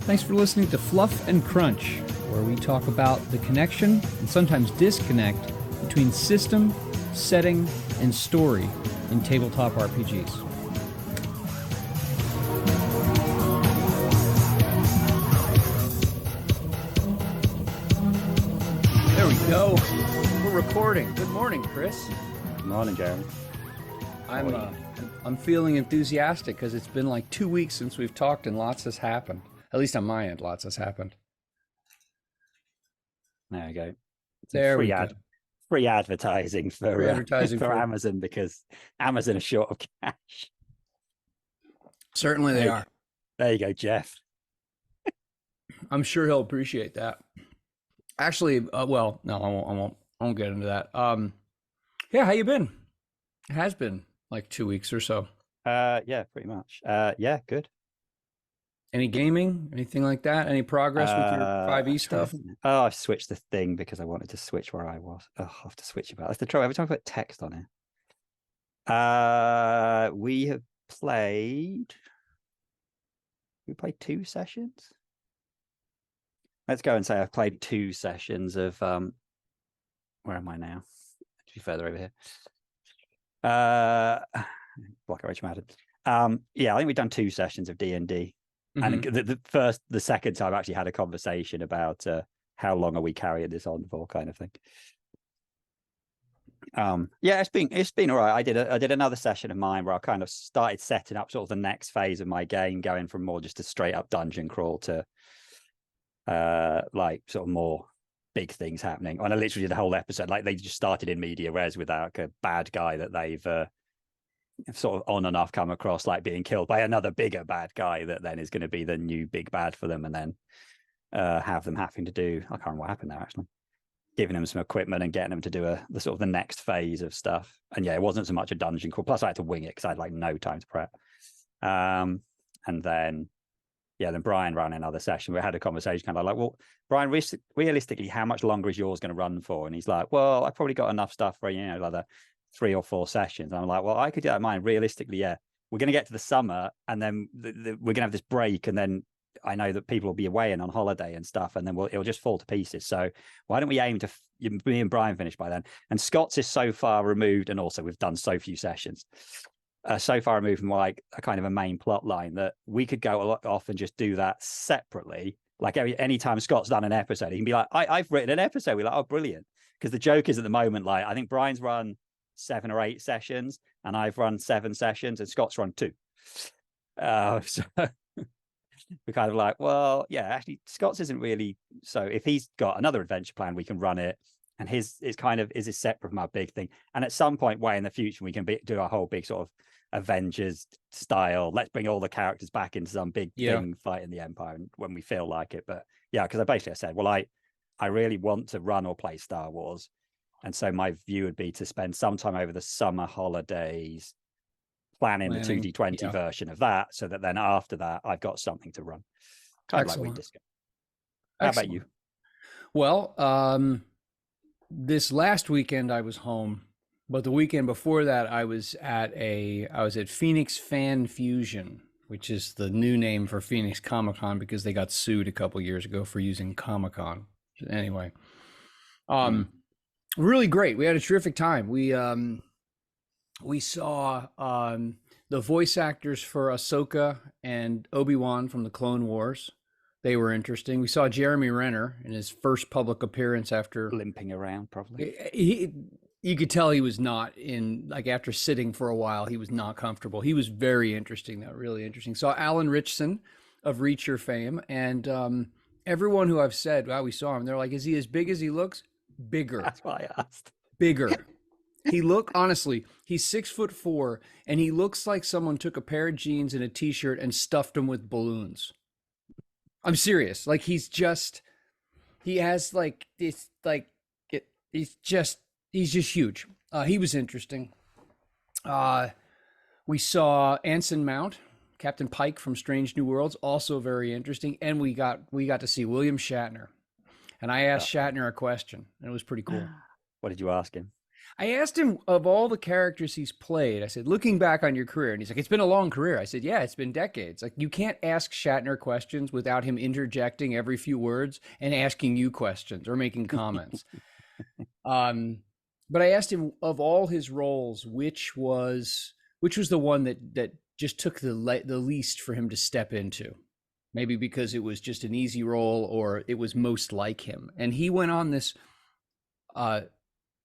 Thanks for listening to Fluff and Crunch, where we talk about the connection and sometimes disconnect between system, setting, and story in tabletop RPGs. There we go. We're recording. Good morning, Chris. Good morning, Jeremy. I'm feeling enthusiastic because it's been like 2 weeks since we've talked and lots has happened. At least on my end, lots has happened. There we go. There we go. Free advertising for Amazon, because Amazon is short of cash. Certainly they are. There you go, Jeff. I'm sure he'll appreciate that. Actually, well, no, I won't get into that. Yeah, how you been? It has been like 2 weeks or so. Yeah, pretty much. Yeah, good. Any gaming, anything like that? Any progress with your 5e stuff? Oh, I switched the thing because I wanted to switch where I was. Oh, I have to switch about. That's the trouble. Every time I put text on it. We played 2 sessions. Let's go and say I've played 2 sessions of where am I now? Actually further over here. Block Rich Madden. Yeah, I think we've done 2 sessions of D&D. And the second time I actually had a conversation about how long are we carrying this on for, kind of thing. Yeah, it's been all right. I did another session of mine where I kind of started setting up sort of the next phase of my game, going from more just a straight up dungeon crawl to like sort of more big things happening. And I literally did the whole episode, like they just started in media res with like a bad guy that they've sort of on and off come across, like being killed by another bigger bad guy that then is going to be the new big bad for them, and then have them having to do, I can't remember what happened there actually, giving them some equipment and getting them to do the sort of the next phase of stuff. And yeah, it wasn't so much a dungeon crawl, plus I had to wing it because I had like no time to prep. And then then Brian ran another session. We had a conversation kind of like, well, Brian, realistically, how much longer is yours going to run for? And he's like, well, I've probably got enough stuff for, like the 3 or 4 sessions. And I'm like, well, I could do that in mine. Realistically, yeah, we're going to get to the summer and then we're going to have this break. And then I know that people will be away and on holiday and stuff. And then it'll just fall to pieces. So why don't we aim to me and Brian finish by then? And Scott's is so far removed. And also we've done so few sessions. So far removed from like a kind of a main plot line that we could go a lot off and just do that separately. Like anytime Scott's done an episode, he can be like, I've written an episode. We're like, oh, brilliant. Because the joke is at the moment, like, I think Brian's run 7 or 8 sessions and I've run 7 sessions and Scott's run 2. So we're kind of like, well, yeah, actually Scott's isn't really. So if he's got another adventure plan, we can run it. And his is kind of is separate from our big thing. And at some point way in the future, we can do our whole big sort of Avengers style. Let's bring all the characters back into some big thing fighting the Empire when we feel like it. But yeah, because I said, well, I really want to run or play Star Wars. And so my view would be to spend some time over the summer holidays planning the 2D20 version of that, so that then after that, I've got something to run. Kind of like we discussed. How about you? Well, this last weekend I was home, but the weekend before that I was at Phoenix Fan Fusion, which is the new name for Phoenix Comic-Con because they got sued a couple years ago for using Comic-Con. Anyway, really great. We had a terrific time. We saw the voice actors for Ahsoka and Obi-Wan from the Clone Wars. They were interesting. We saw Jeremy Renner in his first public appearance after limping around, probably. You could tell he was not in, like, after sitting for a while, he was not comfortable. He was very interesting, though, really interesting. Saw Alan Ritchson of Reacher fame, and everyone who I've said, wow, we saw him, they're like, is he as big as he looks? Bigger. That's why I asked. Bigger. Honestly, he's 6'4", and he looks like someone took a pair of jeans and a t-shirt and stuffed them with balloons. I'm serious. Like he's just huge. He was interesting. We saw Anson Mount, Captain Pike from Strange New Worlds, also very interesting. And we got to see William Shatner. And I asked Shatner a question, and it was pretty cool. What did you ask him? I asked him of all the characters he's played, I said, looking back on your career, and he's like, it's been a long career. I said, yeah, it's been decades. Like, you can't ask Shatner questions without him interjecting every few words and asking you questions or making comments. But I asked him of all his roles, which was the one that just took the least for him to step into. Maybe because it was just an easy role or it was most like him. And he went on this uh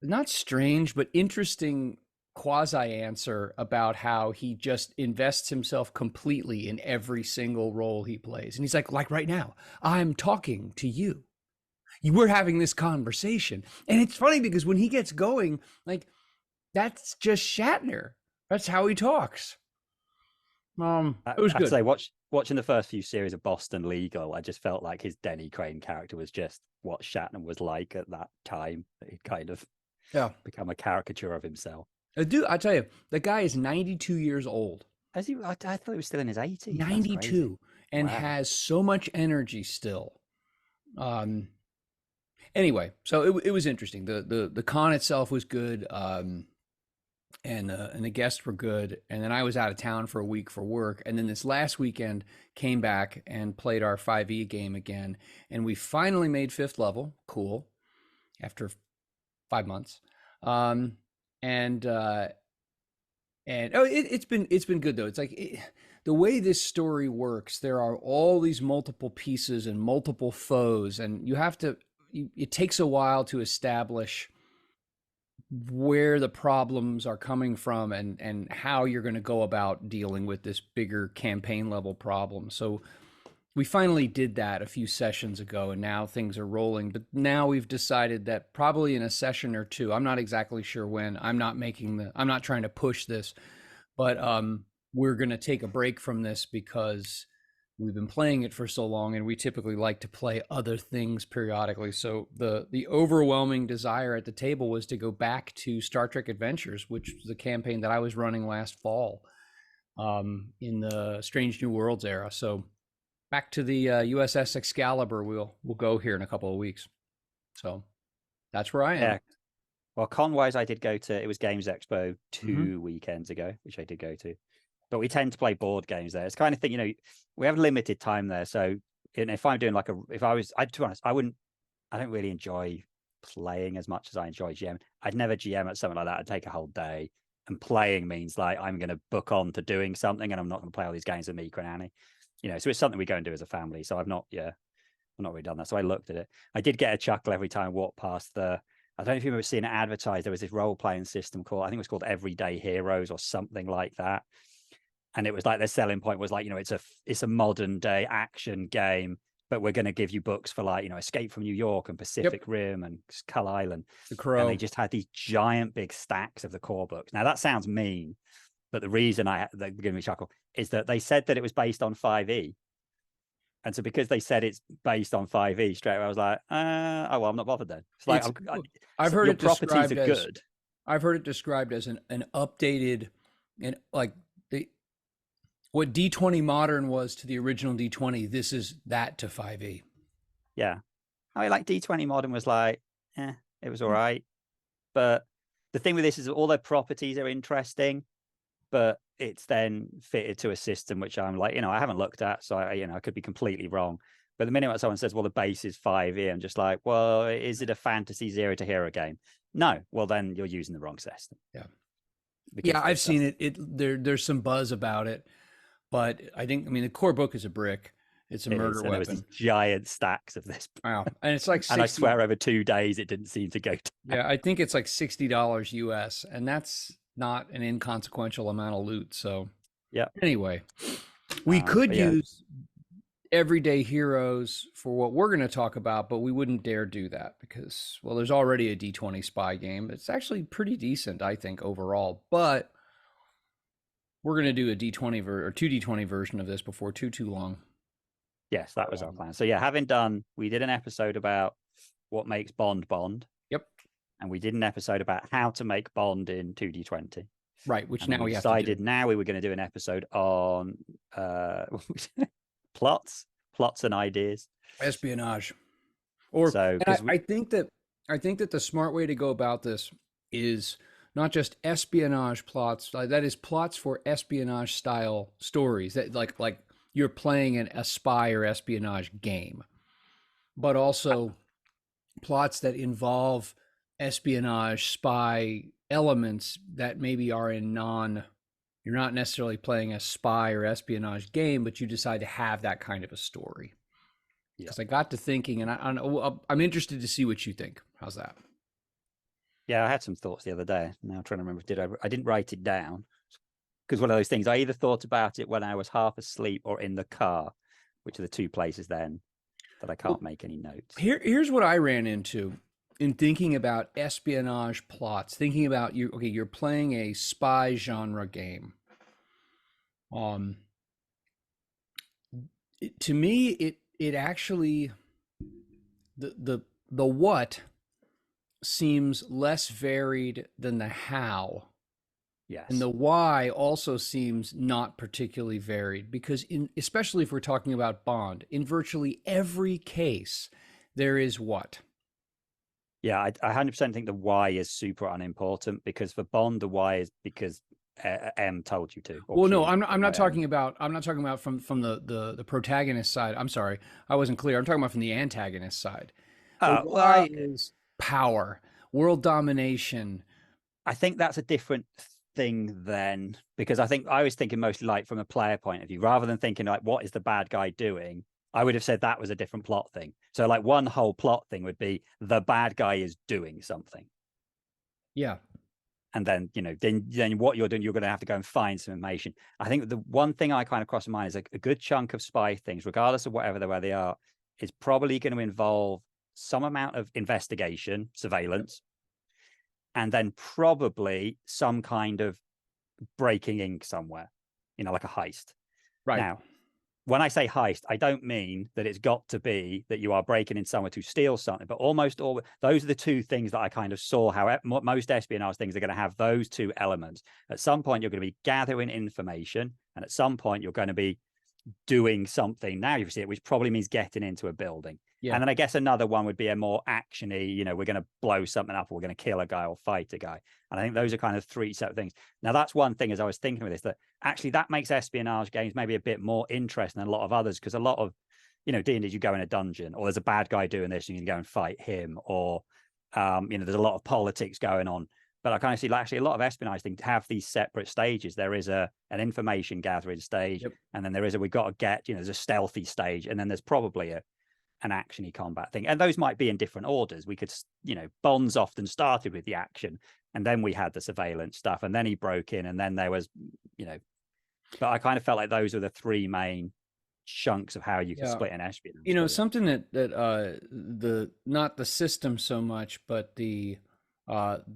not strange, but interesting quasi answer about how he just invests himself completely in every single role he plays. And he's like right now, I'm talking to you. We're having this conversation. And it's funny because when he gets going, like, that's just Shatner. That's how he talks. It was I'd good. say watching the first few series of Boston Legal, I just felt like his Denny Crane character was just what Shatner was like at that time. He'd kind of Yeah. become a caricature of himself. Dude, I tell you, the guy is 92 years old. As he, I thought he was still in his 80s. That's crazy. 92 and Wow. has so much energy still. Um anyway, so it was interesting. The con itself was good. And the guests were good. And then I was out of town for a week for work. And then this last weekend came back and played our 5e game again. And we finally made fifth level. Cool. After 5 months. Um, and it's been good though. It's like the way this story works. There are all these multiple pieces and multiple foes, and you have to. It takes a while to establish where the problems are coming from and how you're going to go about dealing with this bigger campaign level problem. So we finally did that a few sessions ago, and now things are rolling. But now we've decided that probably in a session or two, I'm not exactly sure when. I'm not trying to push this, but we're going to take a break from this because we've been playing it for so long, and we typically like to play other things periodically. So the overwhelming desire at the table was to go back to Star Trek Adventures, which was the campaign that I was running last fall, in the Strange New Worlds era. So back to the USS Excalibur. We'll go here in a couple of weeks. So that's where I am. Yeah. Well, con-wise, I did go to, it was Games Expo Mm-hmm. 2 weekends ago, which I did go to. But we tend to play board games there. It's kind of thing, we have limited time there. So if I'm doing to be honest, I don't really enjoy playing as much as I enjoy GM. I'd never GM at something like that. I'd take a whole day. And playing means like I'm going to book on to doing something, and I'm not going to play all these games with Mika and Annie. So it's something we go and do as a family. So I've not really done that. So I looked at it. I did get a chuckle every time I walked past I don't know if you've ever seen it advertised. There was this role-playing system I think it was called Everyday Heroes or something like that. And it was like their selling point was like, it's a modern day action game, but we're going to give you books for like, Escape from New York and Pacific Rim and Skull Island. The Crow. And they just had these giant big stacks of the core books. Now that sounds mean, but the reason they're giving me chuckle is that they said that it was based on 5e. And so because they said it's based on 5e straight away, I was like, well, I'm not bothered then. It's like, I've heard it properties described are good. I've heard it described as an updated, and like what D20 Modern was to the original D20, this is that to 5e. Yeah. I mean, like D20 Modern was like, it was all right. But the thing with this is all their properties are interesting, but it's then fitted to a system which I'm like, I haven't looked at, so I could be completely wrong. But the minute someone says, well, the base is 5e, I'm just like, well, is it a fantasy zero to hero game? No. Well, then you're using the wrong system. Yeah. I've seen it. There's some buzz about it, but I think, the core book is a brick. It's a murder weapon. There was these giant stacks of this. Wow. And it's like 60, and I swear over 2 days, it didn't seem to go down. Yeah, I think it's like $60 US, and that's not an inconsequential amount of loot. So yeah. Anyway, we could use Everyday Heroes for what we're going to talk about, but we wouldn't dare do that because, well, there's already a D20 spy game. It's actually pretty decent, I think, overall. But we're going to do a D20 or 2D20 version of this before too long. Yes, that was our plan. So yeah, we did an episode about what makes Bond. Yep. And we did an episode about how to make Bond in 2D20. Right, which now we have decided now we were going to do an episode on plots and ideas. Espionage. I think that the smart way to go about this is not just espionage plots. That is plots for espionage style stories. That like you're playing a spy or espionage game, but also plots that involve espionage spy elements that maybe are in non. You're not necessarily playing a spy or espionage game, but you decide to have that kind of a story. Yeah. Because I got to thinking, and I'm interested to see what you think. How's that? Yeah, I had some thoughts the other day. Now I'm trying to remember, I didn't write it down because one of those things, I either thought about it when I was half asleep or in the car, which are the two places then that I can't Well, make any notes. here's what I ran into in thinking about espionage plots. Thinking about you. Okay, you're playing a spy genre game. Um, to me, it actually the what seems less varied than the how. And Yes. the why also seems not particularly varied because especially if we're talking about Bond, in virtually every case, there is what? Yeah, I 100% think the why is super unimportant because for Bond, the why is because M told you to, or Well, no, Q. I'm not Whatever. talking about from the protagonist side. I'm sorry, I wasn't clear. I'm talking about from the antagonist side. The why Well, is power, world domination. I think that's a different thing then, because I think I was thinking mostly like from a player point of view, rather than thinking like, what is the bad guy doing? I would have said that was a different plot thing. So, like, one whole plot thing would be the bad guy is doing something. Yeah, And then, then what you're doing, you're going to have to go and find some information. I think the one thing I kind of cross my mind is a good chunk of spy things, regardless of whatever the way they are, is probably going to involve some amount of investigation, surveillance, and then probably some kind of breaking in somewhere, like a heist. right. Now, when I say heist, I don't mean that it's got to be that you are breaking in somewhere to steal something, but almost all those are the two things that I kind of saw how most espionage things are going to have those two elements. At some point, you're going to be gathering information, and at some point, you're going to be doing something. Now you see it, which probably means getting into a building. Yeah, And then I guess another one would be a more actiony, we're going to blow something up, or we're going to kill a guy or fight a guy. And I think those are kind of three separate things. Now, that's one thing as I was thinking of this, that actually that makes espionage games maybe a bit more interesting than a lot of others, because a lot of, D&D, you go in a dungeon, or there's a bad guy doing this, and you can go and fight him, or, there's a lot of politics going on. But I kind of see actually a lot of espionage things have these separate stages. There is an information gathering stage, yep. and then we've got to get, there's a stealthy stage, and then there's probably an actiony combat thing. And those might be in different orders. We could, Bonds often started with the action, and then we had the surveillance stuff, and then he broke in, and then there was, but I kind of felt like those are the three main chunks of how you can Yeah. split an espionage. But yeah. Something that the not the system so much, but the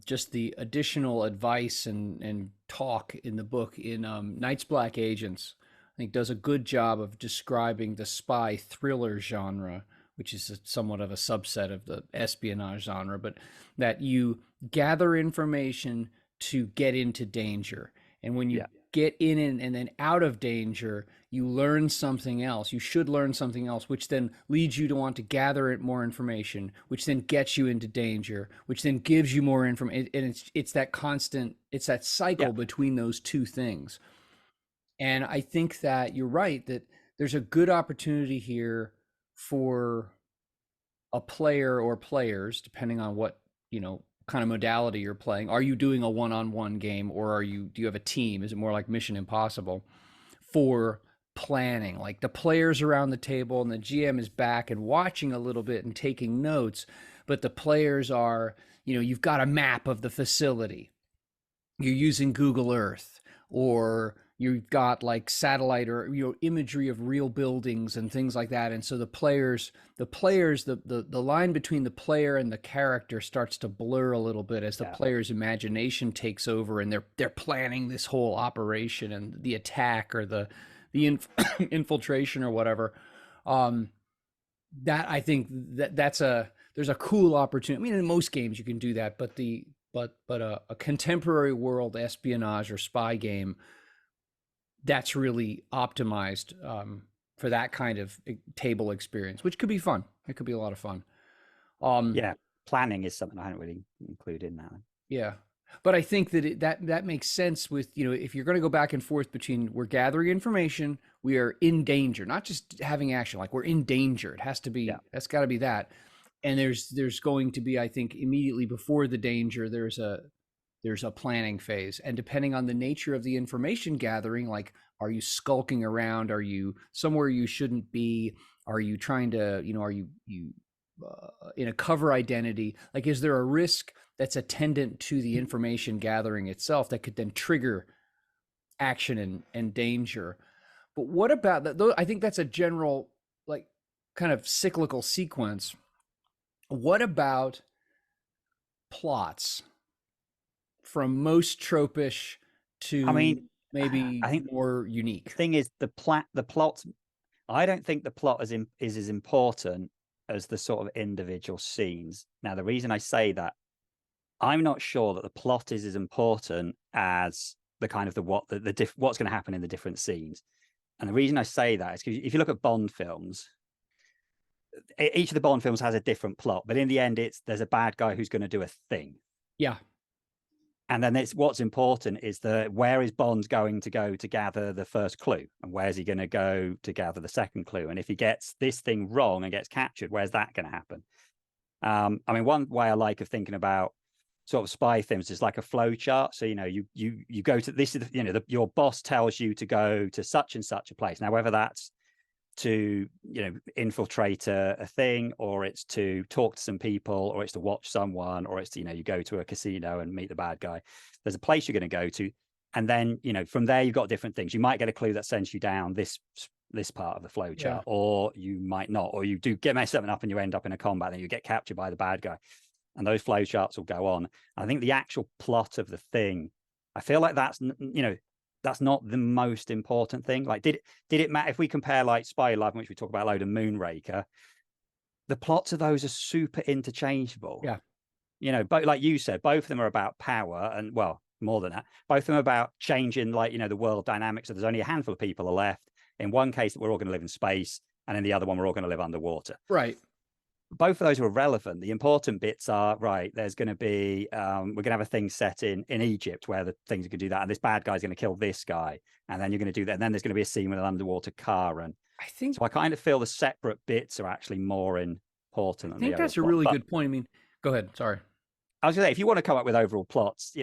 just the additional advice and talk in the book in Night's Black Agents, I think does a good job of describing the spy thriller genre, which is somewhat of a subset of the espionage genre, but that you gather information to get into danger. And when you Yeah. get in and then out of danger, you learn something else. You should learn something else, which then leads you to want to gather more information, which then gets you into danger, which then gives you more information. And it's that constant, it's that Yeah. cycle between those two things. And I think that you're right that there's a good opportunity here for a player or players, depending on what, kind of modality you're playing. Are you doing a one-on-one game, or do you have a team? Is it more like Mission Impossible for planning? Like the players around the table and the GM is back and watching a little bit and taking notes, but the players are, you've got a map of the facility. You're using Google Earth, or you've got like satellite or imagery of real buildings and things like that. And so the line between the player and the character starts to blur a little bit as the Yeah. player's imagination takes over, and they're planning this whole operation and the attack or the infiltration or whatever. um that I think there's a cool opportunity. I mean, in most games you can do that, but a contemporary world espionage or spy game that's really optimized for that kind of table experience, which could be fun. It could be a lot of fun. Um, Yeah. Planning is something I hadn't really included in that. yeah. But I think that that makes sense with, if you're going to go back and forth between we're gathering information, we are in danger, not just having action, like we're in danger. It has to Yeah. be, that's got to be that. And there's going to be, I think, immediately before the danger, there's a planning phase. And depending on the nature of the information gathering, like, are you skulking around? Are you somewhere you shouldn't be? Are you trying to, are you in a cover identity? Like, is there a risk that's attendant to the information gathering itself that could then trigger action and danger? But what about that? I think that's a general, like, kind of cyclical sequence. What about plots from most tropish I to mean, maybe I think more the unique? thing is the plot. I don't think the plot is as important as the sort of individual scenes. Now, the reason I say that, I'm not sure that the plot is as important as the kind of what's going to happen in the different scenes. And the reason I say that is because if you look at Bond films, each of the Bond films has a different plot, but in the end, there's a bad guy who's going to do a thing. Yeah. And then what's important is where is Bond going to go to gather the first clue, and where's he going to go to gather the second clue? And if he gets this thing wrong and gets captured, where's that going to happen? I mean, one way I like of thinking about sort of spy films is like a flow chart. So you go to this is your boss tells you to go to such and such a place. Now, whether that's to infiltrate a thing, or it's to talk to some people, or it's to watch someone, or it's to you go to a casino and meet the bad guy, there's a place you're going to go to, and then from there you've got different things. You might get a clue that sends you down this part of the flow chart, or you might not, or you do mess something up and you end up in a combat and you get captured by the bad guy, and those flow charts will go on. I think the actual plot of the thing, I feel like that's not the most important thing. Like, did it matter if we compare like Spy Love, which we talk about a load, of Moonraker? The plots of those are super interchangeable. Yeah. But like you said, both of them are about power, and well, more than that, both of them are about changing, like, the world dynamics. So there's only a handful of people are left. In one case, we're all going to live in space, and in the other one, we're all going to live underwater. Right. Both of those were relevant. The important bits are, right, there's going to be we're going to have a thing set in Egypt where the things can do that, and this bad guy's going to kill this guy, and then you're going to do that, and then there's going to be a scene with an underwater car. And I think so I kind of feel the separate bits are actually more important. I think that's a really good point. I mean, go ahead. Sorry. I was going to say, if you want to come up with overall plots,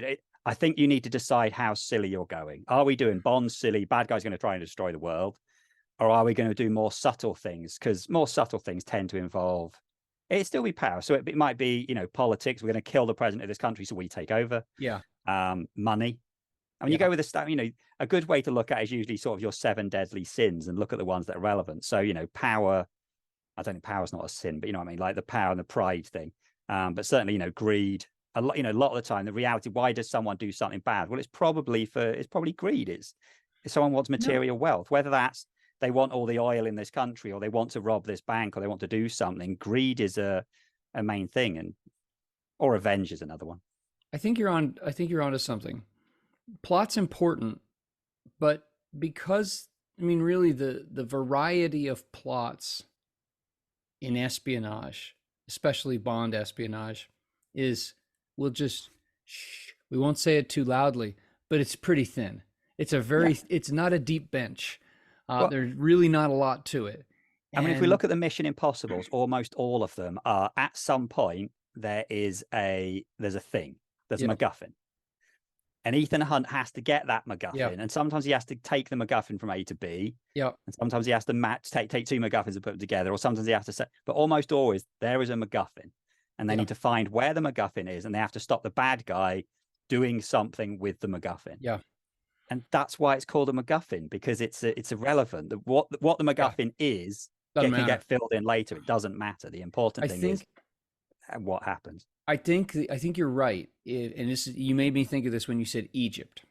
I think you need to decide how silly you're going. Are we doing Bond silly, bad guy's going to try and destroy the world, or are we going to do more subtle things? Because more subtle things tend to involve, it'd still be power. So it might be, politics. We're going to kill the president of this country, so we take over. Yeah. Money. I mean, you go with a good way to look at it is usually sort of your 7 deadly sins and look at the ones that are relevant. So, power, I don't think power's not a sin, but you know what I mean? Like the power and the pride thing. But certainly, greed. A lot of the time, the reality, why does someone do something bad? Well, it's probably greed. It's if someone wants material wealth, whether that's they want all the oil in this country, or they want to rob this bank, or they want to do something. Greed is a main thing, or revenge is another one. I think you're onto something. Plot's important, but because, I mean, really the variety of plots in espionage, especially Bond espionage, we won't say it too loudly, but it's pretty thin. It's it's not a deep bench. There's really not a lot to it. I mean, if we look at the Mission Impossibles, almost all of them are, at some point, there's a thing. There's a MacGuffin. And Ethan Hunt has to get that MacGuffin. And sometimes he has to take the MacGuffin from A to B. Yeah. And sometimes he has to take 2 MacGuffins and put them together. Or sometimes he has to but almost always there is a MacGuffin. And they need to find where the MacGuffin is, and they have to stop the bad guy doing something with the MacGuffin. Yeah. And that's why it's called a MacGuffin, because it's irrelevant. What the MacGuffin is, it can get filled in later. It doesn't matter. The important thing is what happens. I think you're right. And you made me think of this when you said Egypt.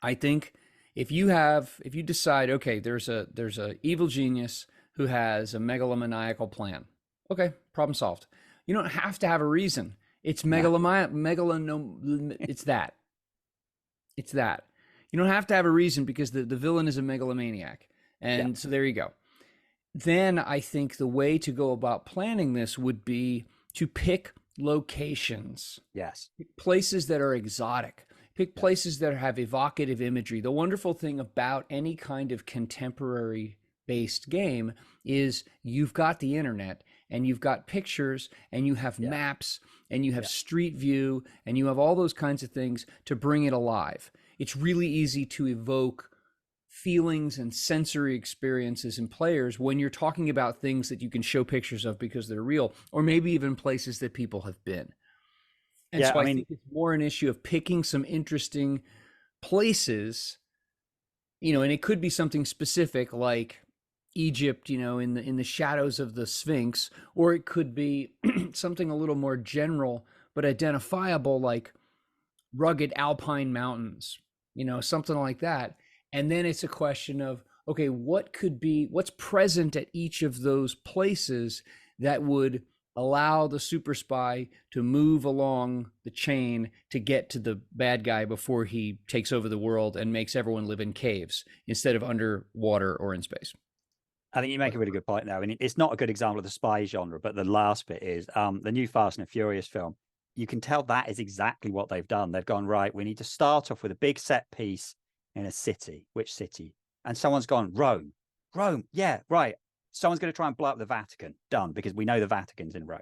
I think if you decide, okay, there's a evil genius who has a megalomaniacal plan. Okay, problem solved. You don't have to have a reason. It's it's that. It's that. You don't have to have a reason because the villain is a megalomaniac. And so there you go. Then I think the way to go about planning this would be to pick locations, Yes. pick places that are exotic, pick Yeah. places that have evocative imagery. The wonderful thing about any kind of contemporary based game is you've got the internet and you've got pictures and you have Yeah. maps and you have Yeah. street view and you have all those kinds of things to bring it alive. It's really easy to evoke feelings and sensory experiences in players when you're talking about things that you can show pictures of because they're real, or maybe even places that people have been. And Yeah. so I I mean, think it's more an issue of picking some interesting places, and it could be something specific like Egypt, in the shadows of the Sphinx, or it could be something a little more general but identifiable like rugged alpine mountains, something like that. And then it's a question of, okay, what's present at each of those places that would allow the super spy to move along the chain to get to the bad guy before he takes over the world and makes everyone live in caves instead of underwater or in space. I think you make a really good point there. I mean, it's not a good example of the spy genre, but the last bit is the new Fast and the Furious film. You can tell that is exactly what they've done. They've gone, right, we need to start off with a big set piece in a city. Which city? And someone's gone, Rome. Rome. Yeah, right. Someone's going to try and blow up the Vatican. Done, because we know the Vatican's in Rome.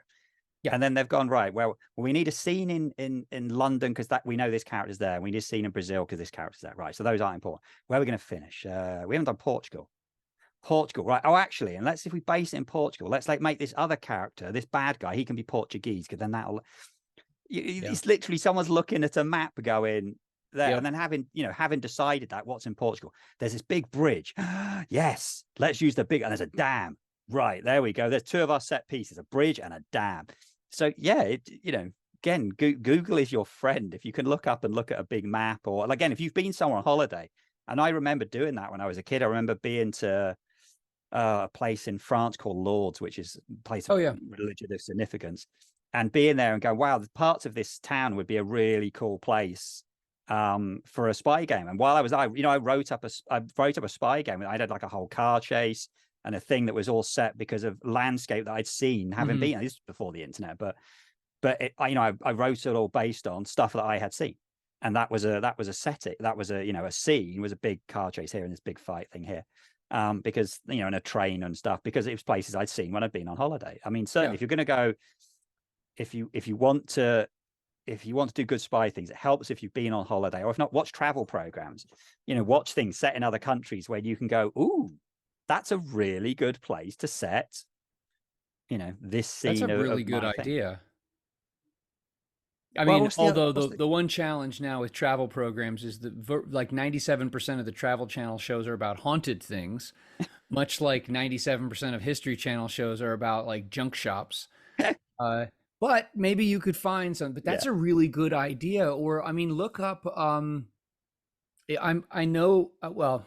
Yeah. And then they've gone, right, well, we need a scene in London because that we know this character's there. We need a scene in Brazil because this character's there. Right. So those aren't important. Where are we going to finish? We haven't done Portugal. Portugal, right? Oh, actually, and let's if we base it in Portugal, let's like make this other character, this bad guy, he can be Portuguese because then that'll. Yeah. It's literally someone's looking at a map going there, and Yep. then having decided that what's in Portugal, there's this big bridge. Yes, let's use the big, and there's a dam. Right there we go. There's two of our set pieces: a bridge and a dam. So yeah, again, Google is your friend. If you can look up and look at a big map, or again, if you've been somewhere on holiday, and I remember doing that when I was a kid. I remember being to a place in France called Lourdes, which is a place Oh of yeah. religious significance, and being there and go, wow, the parts of this town would be a really cool place for a spy game. And while I was, I wrote up a spy game. I had like a whole car chase and a thing that was all set because of landscape that I'd seen, having been. This was before the internet, but I wrote it all based on stuff that I had seen. And that was a setting. That was a scene. It was a big car chase here and this big fight thing here. Because in a train and stuff, because it was places I'd seen when I'd been on holiday. I mean, certainly Yeah. if you're going to go, if you want to do good spy things, it helps if you've been on holiday, or if not, watch travel programs. Watch things set in other countries where you can go, ooh, that's a really good place to set. This That's a scene really of good my thing. idea. I Well, mean, what's the other? although the one challenge now with travel programs is that like 97% of the Travel Channel shows are about haunted things, much like 97% of History Channel shows are about like junk shops. Uh, but maybe you could find some. But Yeah. that's a really good idea. Or I mean, look up. I know. Well,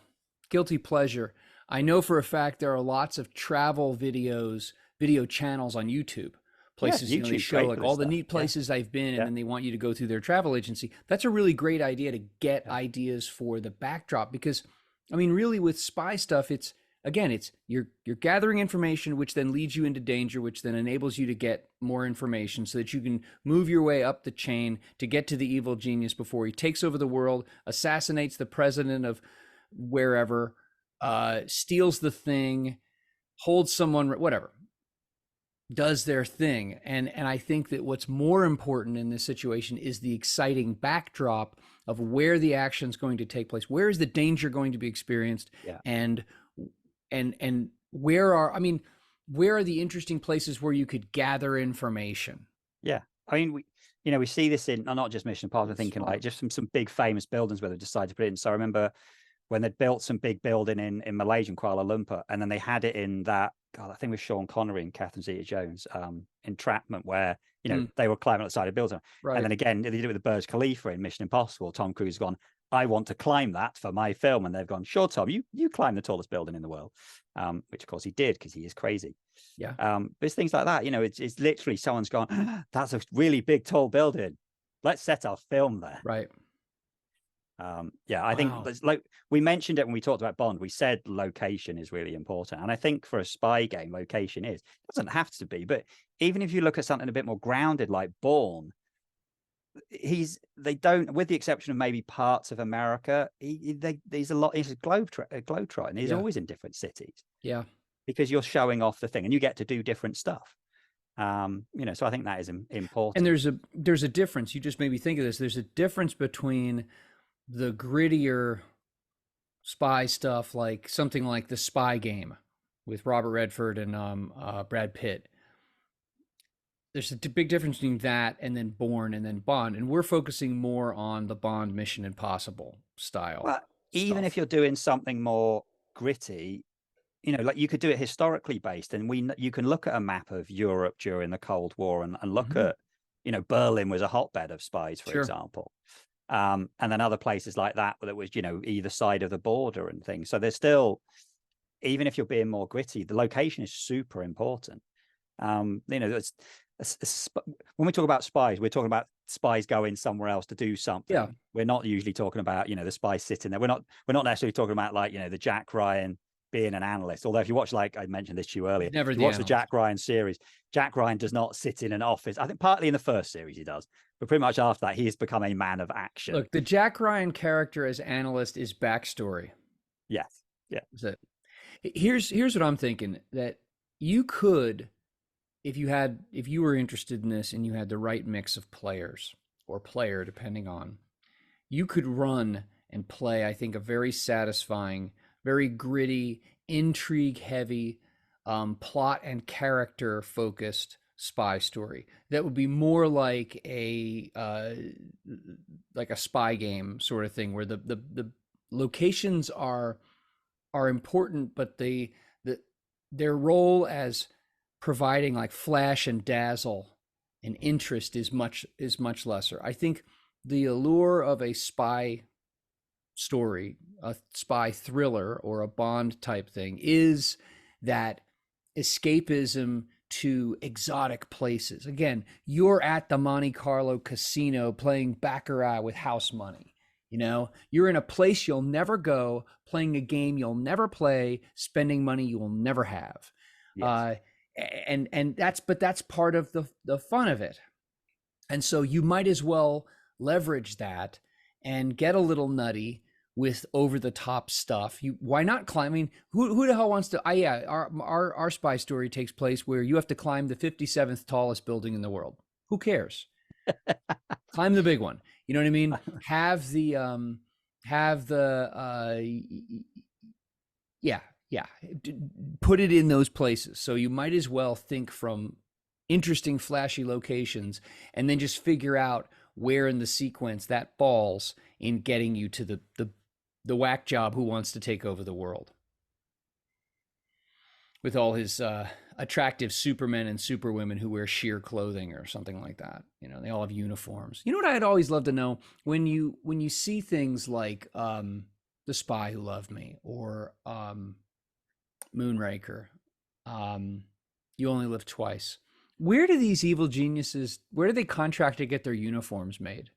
guilty pleasure. I know for a fact there are lots of travel videos, video channels on YouTube. Yeah, Places, they YouTube's show great like for this all the stuff. neat Yeah, places I've been, and yeah, then they want you to go through their travel agency. That's a really great idea to get yeah, ideas for the backdrop because, I mean, really with spy stuff, it's again, it's you're gathering information, which then leads you into danger, which then enables you to get more information so that you can move your way up the chain to get to the evil genius before he takes over the world, assassinates the president of wherever, steals the thing, holds someone, whatever, does their thing. And I think that what's more important in this situation is the exciting backdrop of where the action's going to take place. Where is the danger going to be experienced? yeah, And where are the interesting places where you could gather information? yeah. I mean, we see this in not just Mission Impossible. It's Thinking smart. like just some big famous buildings where they decided to put it in. So I remember when they built some big building in Malaysia, in Kuala Lumpur, and then they had it in that, God, I think with Sean Connery and Catherine Zeta-Jones, Entrapment, where Mm, they were climbing up the side of the building. And right. then again, they did it with the Burj Khalifa in Mission Impossible. Tom Cruise has gone, I want to climb that for my film, and they've gone, sure, Tom, you climb the tallest building in the world, which of course he did because he is crazy. Yeah. But it's things like that, it's literally someone's gone, that's a really big, tall building. Let's set our film there. Right. Yeah, I think Wow. like we mentioned it when we talked about Bond. We said location is really important, and I think for a spy game, location is. It doesn't have to be, but even if you look at something a bit more grounded, like Bourne, they don't, with the exception of maybe parts of America, he's a globetrotter, and he's Yeah. always in different cities Yeah. because you're showing off the thing, and you get to do different stuff. So I think that is And important. there's a difference. You just made me think of this. There's a difference between the grittier spy stuff, like something like The Spy Game with Robert Redford and Brad Pitt. There's a big difference between that and then Bourne and then Bond, and we're focusing more on the Bond Mission Impossible style Well, even if stuff. you're doing something more gritty, like you could do it historically based, and you can look at a map of Europe during the Cold War and look Mhm. at, Berlin was a hotbed of spies, for Sure. example. And then other places like that was, either side of the border and things. So there's still, even if you're being more gritty, the location is super important. When we talk about spies, we're talking about spies going somewhere else to do Yeah. something. We're not usually talking about, the spies sitting there. We're not necessarily talking about like, the Jack Ryan being an analyst. Although if you watch, like I mentioned this to you earlier, He's never if you the watch the analyst. Jack Ryan series, Jack Ryan does not sit in an office. I think partly in the first series he does, but pretty much after that, he has become a man of action. Look, the Jack Ryan character as analyst is backstory. Yes. Yeah. Is that here's what I'm thinking, that you could, if you were interested in this and you had the right mix of players or player depending on, you could run and play, I think, a very satisfying, very gritty, intrigue heavy, plot and character focused spy story that would be more like a spy game sort of thing, where the locations are important, but the their role as providing like flash and dazzle and interest is much lesser. I think the allure of a spy story, a spy thriller or a Bond type thing, is that escapism to exotic places. Again, you're at the Monte Carlo casino playing baccarat with house money. You're in a place you'll never go, playing a game you'll never play, spending money you will never have. Yes. Uh, and that's part of the fun of it. And so you might as well leverage that and get a little nutty with over the top stuff. Why not climb? I mean, who the hell wants to? Yeah, our spy story takes place where you have to climb the 57th tallest building in the world. Who cares? Climb the big one. You know what I mean? Have the yeah, yeah. Put it in those places. So you might as well think from interesting, flashy locations, and then just figure out where in the sequence that falls in getting you to the whack job who wants to take over the world with all his attractive supermen and superwomen who wear sheer clothing or something like that. They all have uniforms. You know what I'd always love to know, when you see things like The Spy Who Loved Me or Moonraker, You Only Live Twice. Where do these evil geniuses, where do they contract to get their uniforms made?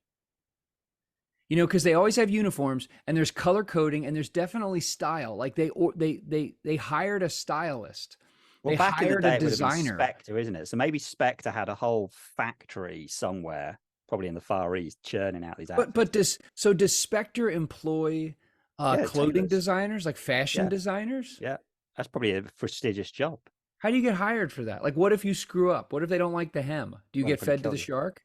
Because they always have uniforms and there's color coding and there's definitely style. Like they hired a stylist. Well, They back in the hired a day, it would have been designer. Spectre, isn't it? So maybe Spectre had a whole factory somewhere, probably in the Far East, churning out these But outfits. does Spectre employ Yeah, clothing tailors. designers, like fashion Yeah, designers? yeah. That's probably a prestigious job. How do you get hired for that? Like, what if you screw up? What if they don't like the hem? Do you Well, they get probably fed to kill the you. shark?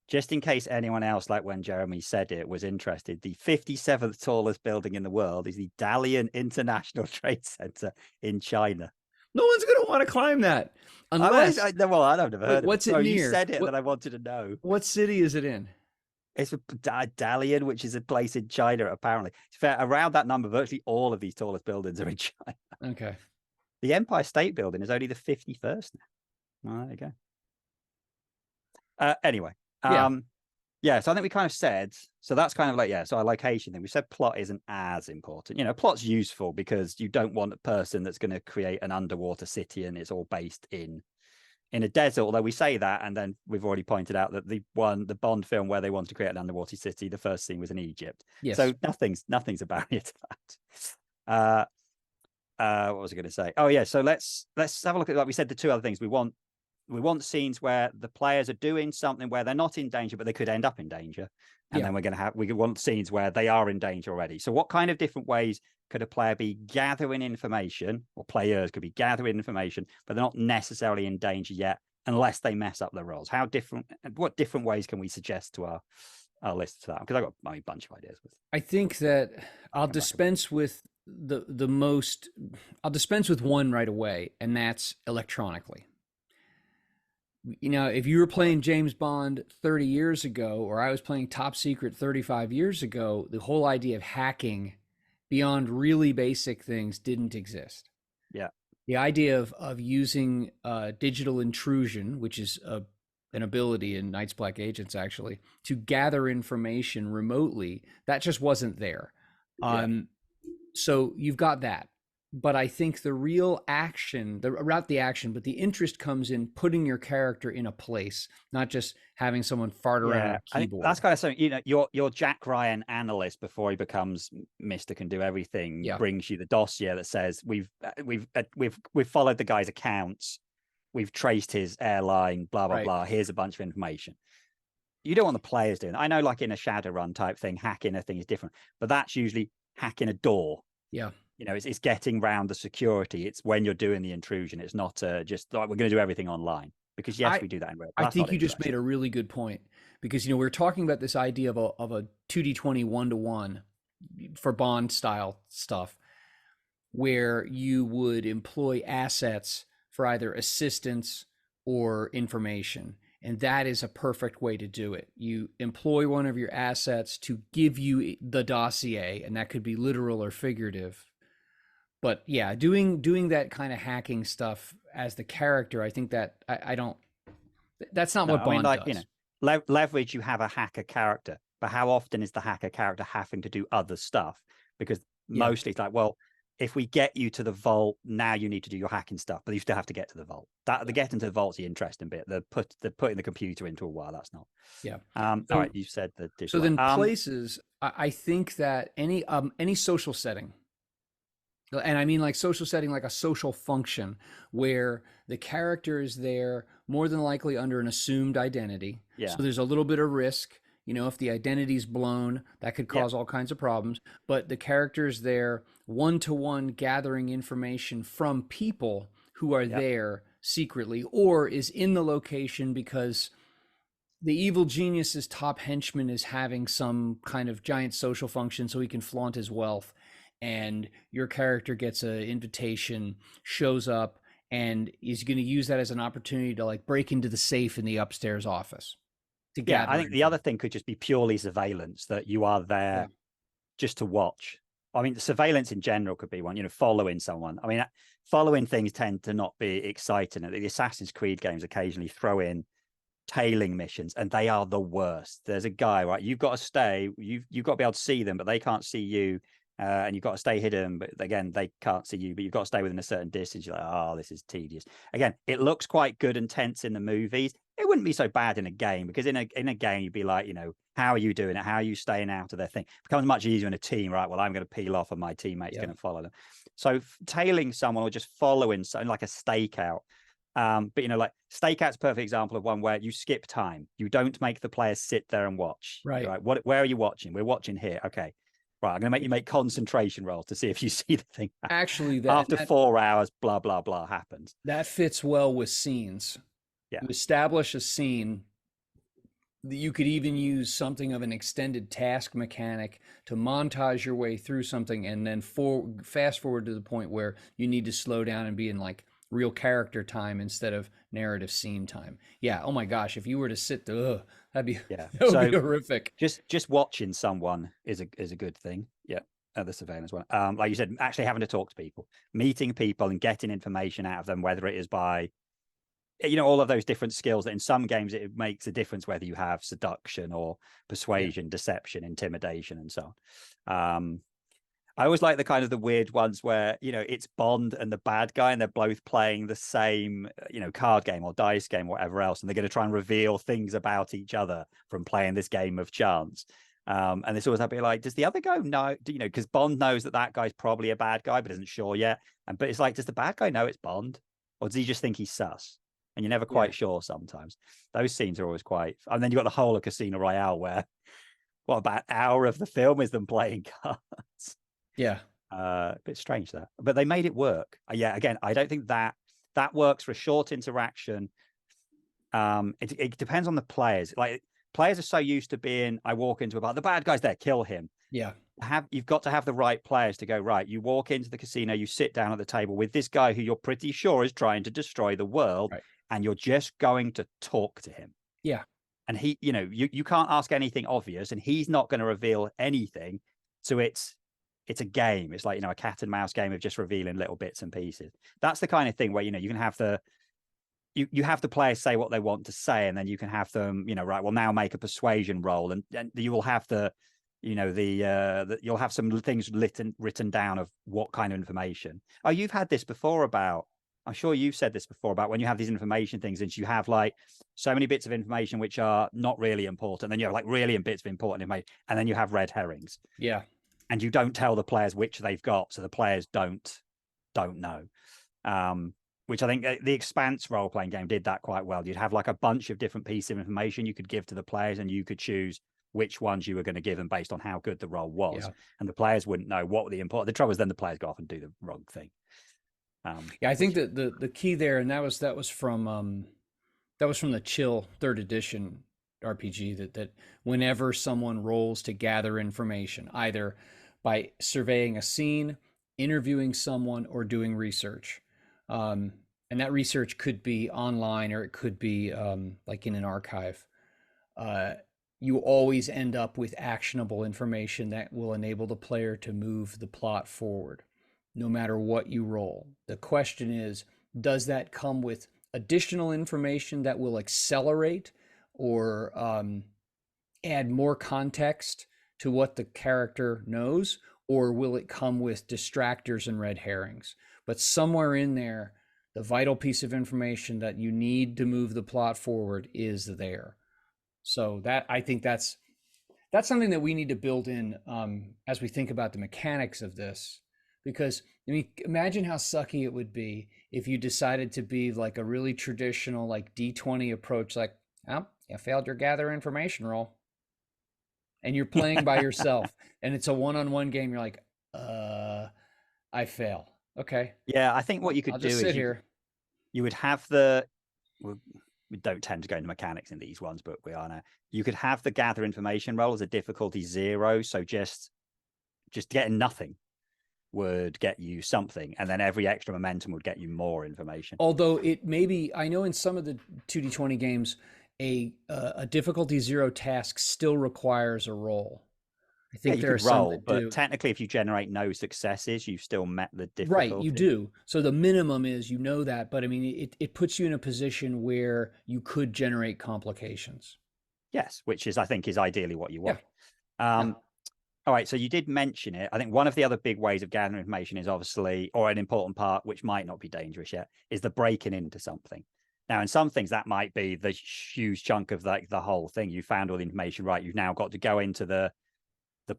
Just in case anyone else, like when Jeremy said it, was interested, the 57th tallest building in the world is the Dalian International Trade Center in China. No one's going to want to climb that I unless. well, I've never heard of it. What's it So you near? said it, and then I wanted to know. What city is it in? It's a Dalian, which is a place in China, apparently. It's fair, around that number, virtually all of these tallest buildings are in China. Okay. The Empire State Building is only the 51st now. Well, there you go. Anyway, Yeah. yeah, so I think we kind of said, so that's kind of like, yeah, so our location thing. We said plot isn't as important. Plot's useful because you don't want a person that's going to create an underwater city and it's all based in in a desert. Although we say that, and then we've already pointed out that the Bond film where they wanted to create an underwater city, the first scene was in Egypt. Yes. So nothing's a barrier to that. What was I going to say? Oh yeah, so let's have a look at, like we said, the two other things. We want scenes where the players are doing something where they're not in danger, but they could end up in danger. And then we want scenes where they are in danger already. So what kind of different ways could a player be gathering information, or players could be gathering information, but they're not necessarily in danger yet, unless they mess up their roles? What different ways can we suggest to our list to that? Because I've got a bunch of ideas. I think that I'll dispense with I'll dispense with one right away, and that's electronically. If you were playing James Bond 30 years ago, or I was playing Top Secret 35 years ago, the whole idea of hacking beyond really basic things didn't exist. Yeah. The idea of using digital intrusion, which is an ability in Night's Black Agents, actually, to gather information remotely, that just wasn't there. So you've got that. But I think the real action, but the interest comes in putting your character in a place, not just having someone fart around a keyboard. That's kind of something, your Jack Ryan analyst before he becomes Mr. Can Do Everything brings you the dossier that says we've followed the guy's accounts, we've traced his airline, blah blah blah. Here's a bunch of information. You don't want the players doing it. I know, like in a Shadowrun type thing, hacking a thing is different, but that's usually hacking a door. Yeah. It's getting around the security. It's when you're doing the intrusion. It's not just like we're going to do everything online, because we do that in real. I think you just made a really good point, because we're talking about this idea of a 2d20 1-to-1 for Bond style stuff, where you would employ assets for either assistance or information. And that is a perfect way to do it. You employ one of your assets to give you the dossier, and that could be literal or figurative. But yeah, doing that kind of hacking stuff as the character, I think that I don't. That's not what Bond does. Leverage. You have a hacker character, but how often is the hacker character having to do other stuff? Because mostly it's like, well, if we get you to the vault, now you need to do your hacking stuff, but you still have to get to the vault. The getting to the vault's the interesting bit. The putting the computer into a while, that's not. Yeah. All right, you said the. So then places, I think that any social setting. And I mean like social setting, like a social function where the character is there more than likely under an assumed identity. Yeah. So there's a little bit of risk. If the identity's blown, that could cause all kinds of problems. But the character's there one-to-one gathering information from people who are there secretly, or is in the location because the evil genius's top henchman is having some kind of giant social function so he can flaunt his wealth. And your character gets an invitation, shows up, and is going to use that as an opportunity to like break into the safe in the upstairs office. I think the other thing could just be purely surveillance, that you are there just to watch. I mean, the surveillance in general could be one, following someone. I mean, following things tend to not be exciting. The Assassin's Creed games occasionally throw in tailing missions, and they are the worst. There's a guy, right? You've got to stay. You've got to be able to see them, but they can't see you. And you've got to stay hidden, but again, they can't see you, but you've got to stay within a certain distance. You're like, oh, this is tedious. Again, it looks quite good and tense in the movies. It wouldn't be so bad in a game, because in a game, you'd be like, how are you doing it? How are you staying out of their thing? It becomes much easier in a team, right? Well, I'm going to peel off and my teammate's going to follow them. So tailing someone or just following someone, like a stakeout. But like stakeout's a perfect example of one where you skip time. You don't make the players sit there and watch. Right. Where are you watching? We're watching here. Okay. Right, I'm going to make you make concentration rolls to see if you see the thing. Actually, after 4 hours, blah, blah, blah happens. That fits well with scenes. Yeah. You establish a scene that you could even use something of an extended task mechanic to montage your way through something, and then fast forward to the point where you need to slow down and be in like real character time instead of narrative scene time. Yeah. Oh my gosh. If you were to sit there, that'd be be horrific. Just watching someone is a good thing. Yeah. The surveillance one. Like you said, actually having to talk to people, meeting people and getting information out of them, whether it is by, all of those different skills that in some games it makes a difference whether you have seduction or persuasion, deception, intimidation, and so on. I always like the kind of the weird ones where, it's Bond and the bad guy and they're both playing the same, card game or dice game or whatever else. And they're going to try and reveal things about each other from playing this game of chance. And it's always happy like, does the other guy know, because Bond knows that guy's probably a bad guy, but isn't sure yet. But it's like, does the bad guy know it's Bond? Or does he just think he's sus? And you're never Yeah. quite sure sometimes. Those scenes are always quite, and then you've got the whole of Casino Royale where, what, about an hour of the film is them playing cards. Yeah. A bit strange there, but they made it work. Yeah, again, I don't think that works for a short interaction. It depends on the players. Like, players are so used to being, I walk into a bar, the bad guy's there, kill him. Yeah. You've got to have the right players to go, right, you walk into the casino, you sit down at the table with this guy who you're pretty sure is trying to destroy the world, Right. and you're just going to talk to him. Yeah. And he, you can't ask anything obvious, and he's not going to reveal anything. So it's a game. It's like, a cat and mouse game of just revealing little bits and pieces. That's the kind of thing where, you can have you have the players say what they want to say, and then you can have them, right, well, now make a persuasion roll, and you will have you'll have some things written down of what kind of information. Oh, you've had this before about, I'm sure you've said this before about when you have these information things, and you have like so many bits of information which are not really important. Then you have like really bits of important information, and then you have red herrings. Yeah. And you don't tell the players which they've got, so the players don't know. Which I think the Expanse role-playing game did that quite well. You'd have like a bunch of different pieces of information you could give to the players, and you could choose which ones you were going to give them based on how good the role was. Yeah. And the players wouldn't know what the important. The trouble is then the players go off and do the wrong thing. Yeah, I think that the key there, and that was from the Chill third edition RPG, that whenever someone rolls to gather information, either by surveying a scene, interviewing someone, or doing research, and that research could be online or it could be like in an archive, you always end up with actionable information that will enable the player to move the plot forward, no matter what you roll. The question is, does that come with additional information that will accelerate or add more context to what the character knows, or will it come with distractors and red herrings? But somewhere in there, the vital piece of information that you need to move the plot forward is there. So that, I think that's something that we need to build in as we think about the mechanics of this. Because, I mean, imagine how sucky it would be if you decided to be like a really traditional like D20 approach, like, oh, you failed your gather information roll, and you're playing by yourself, and it's a one-on-one game. You're like, I fail. Okay. Yeah, I think what you could I'll do just is sit here. you would have we don't tend to go into mechanics in these ones, but we are now. You could have the gather information roll as a difficulty 0, so just getting nothing would get you something, and then every extra momentum would get you more information. Although it may be, I know in some of the 2D20 games, a difficulty 0 task still requires a roll. I think you there are could some roll, that but do. technically, if you generate no successes, you've still met the difficulty. Right, you do. So the minimum is, that, but I mean, it puts you in a position where you could generate complications. Yes, which is, I think, is ideally what you want. Yeah. All right, so you did mention it. I think one of the other big ways of gathering information is obviously, or an important part, which might not be dangerous yet, is the breaking into something. Now, in some things, that might be the huge chunk of like the whole thing. You found all the information, right? You've now got to go into the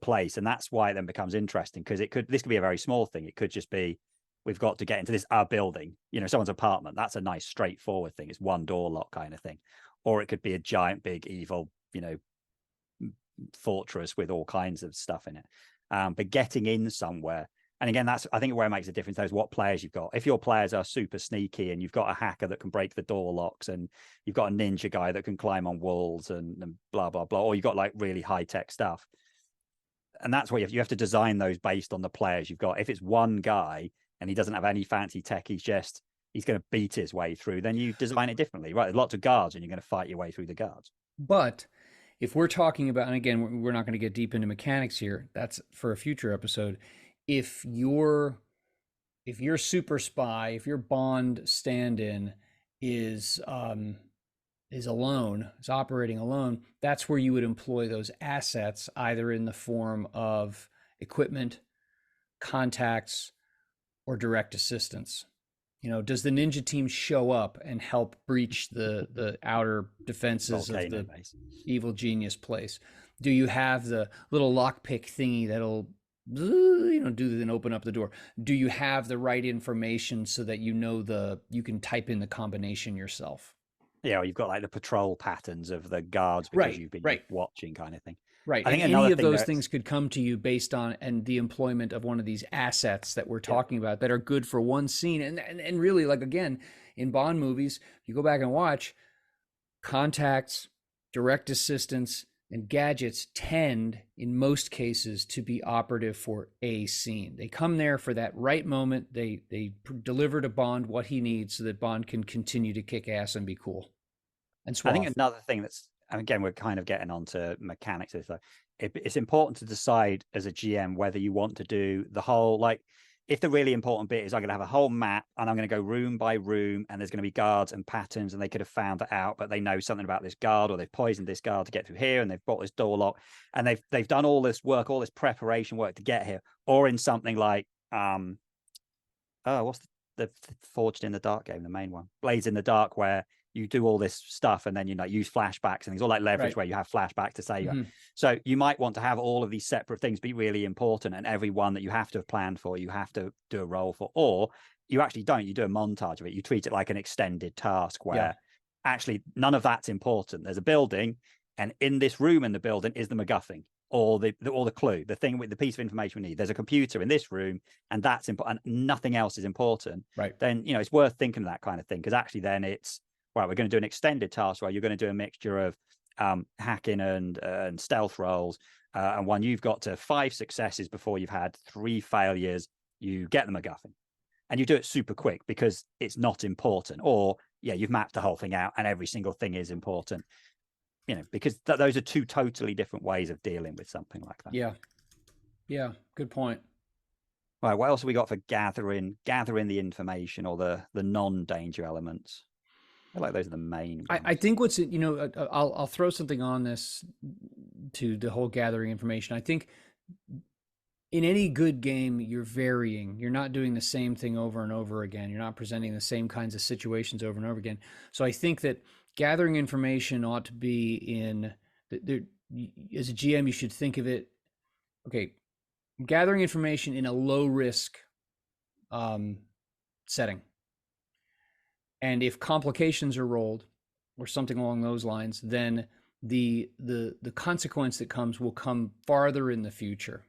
place, and that's why it then becomes interesting, because this could be a very small thing. It could just be, we've got to get into this building, someone's apartment. That's a nice straightforward thing. It's one door lock kind of thing. Or it could be a giant big evil fortress with all kinds of stuff in it. But getting in somewhere, and again, that's, I think, where it makes a difference is what players you've got. If your players are super sneaky and you've got a hacker that can break the door locks, and you've got a ninja guy that can climb on walls and blah blah blah, or you've got like really high tech stuff, and that's what you have to design those based on the players you've got. If it's one guy and he doesn't have any fancy tech, he's going to beat his way through, then you design it differently, right? There's lots of guards, and you're going to fight your way through the guards. But if we're talking about, and again, we're not going to get deep into mechanics here, that's for a future episode. If your super spy, if your Bond stand-in is alone, is operating alone, that's where you would employ those assets, either in the form of equipment, contacts, or direct assistance? Does the ninja team show up and help breach the outer defenses of Volcano the base. evil genius place? Do you have the little lockpick thingy that'll do and open up the door? Do you have the right information so that you can type in the combination yourself? Yeah, or you've got like the patrol patterns of the guards because Right, you've been right, watching, kind of thing. right. I And think any another of thing those that's things could come to you based on and the employment of one of these assets that we're yeah, talking about that are good for one scene. And really, like, again, in Bond movies, you go back and watch, contacts, direct assistance, and gadgets tend, in most cases, to be operative for a scene. They come there for that right moment. They deliver to Bond what he needs so that Bond can continue to kick ass and be cool and I think suave. another thing that's, and again, we're kind of getting onto mechanics of this. It's important to decide as a GM whether you want to do the whole, like, if the really important bit is I'm going to have a whole map and I'm going to go room by room and there's going to be guards and patterns and they could have found that out, but they know something about this guard or they've poisoned this guard to get through here and they've bought this door lock and they've done all this work, all this preparation work to get here, or in something like what's the Forged in the Dark game, the main one, Blades in the Dark, where you do all this stuff and then you use flashbacks and things, all like Leverage, Right. where you have flashback to save. Mm-hmm. So you might want to have all of these separate things be really important, and every one that you have to have planned for, you have to do a roll for, or you actually don't. You do a montage of it. You treat it like an extended task where actually none of that's important. There's a building, and in this room in the building is the MacGuffin or the clue, the thing with the piece of information we need. There's a computer in this room, and that's important. And nothing else is important. Right. Then it's worth thinking of that kind of thing, because actually then it's right. We're going to do an extended task where you're going to do a mixture of hacking and stealth rolls. And when you've got to 5 successes before you've had 3 failures, you get the MacGuffin. And you do it super quick because it's not important. Or, you've mapped the whole thing out and every single thing is important. Because those are 2 totally different ways of dealing with something like that. Yeah. Yeah. Good point. Right. What else have we got for gathering the information or the non-danger elements? I feel like those are the main ones. I think what's I'll throw something on this to the whole gathering information. I think in any good game, you're varying. You're not doing the same thing over and over again. You're not presenting the same kinds of situations over and over again. So I think that gathering information ought to be in there. As a GM, you should think of it. Okay, gathering information in a low risk setting. And if complications are rolled or something along those lines, then the consequence that comes will come farther in the future.